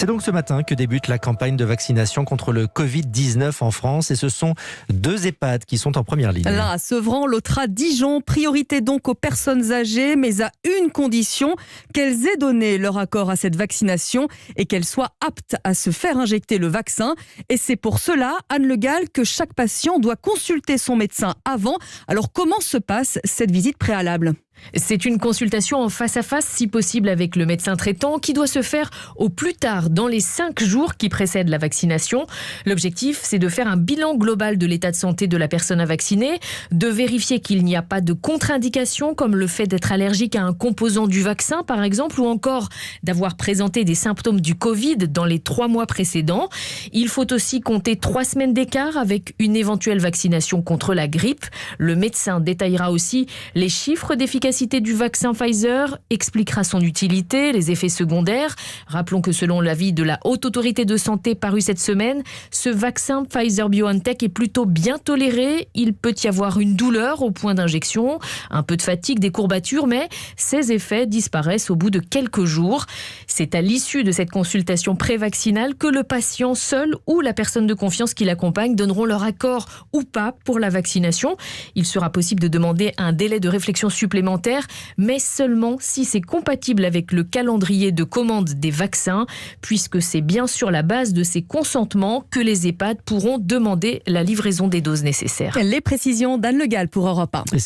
C'est donc ce matin que débute la campagne de vaccination contre le Covid-19 en France et ce sont 2 EHPAD qui sont en première ligne. L'un à Sevran, l'autre à Dijon. Priorité donc aux personnes âgées, mais à une condition, qu'elles aient donné leur accord à cette vaccination et qu'elles soient aptes à se faire injecter le vaccin. Et c'est pour cela, Anne Le Gall, que chaque patient doit consulter son médecin avant. Alors comment se passe cette visite préalable ? C'est une consultation en face à face, si possible avec le médecin traitant, qui doit se faire au plus tard dans les 5 jours qui précèdent la vaccination. L'objectif, c'est de faire un bilan global de l'état de santé de la personne à vacciner, de vérifier qu'il n'y a pas de contre-indication, comme le fait d'être allergique à un composant du vaccin, par exemple, ou encore d'avoir présenté des symptômes du Covid dans les 3 mois précédents. Il faut aussi compter 3 semaines d'écart avec une éventuelle vaccination contre la grippe. Le médecin détaillera aussi les chiffres d'efficacité du vaccin Pfizer, expliquera son utilité, les effets secondaires. Rappelons que selon l'avis de la Haute Autorité de Santé paru cette semaine, ce vaccin Pfizer-BioNTech est plutôt bien toléré. Il peut y avoir une douleur au point d'injection, un peu de fatigue, des courbatures, mais ces effets disparaissent au bout de quelques jours. C'est à l'issue de cette consultation pré-vaccinale que le patient seul ou la personne de confiance qui l'accompagne donneront leur accord ou pas pour la vaccination. Il sera possible de demander un délai de réflexion supplémentaire, mais seulement si c'est compatible avec le calendrier de commande des vaccins, puisque c'est bien sur la base de ces consentements que les EHPAD pourront demander la livraison des doses nécessaires. Les précisions d'Anne Le Gall pour Europe 1.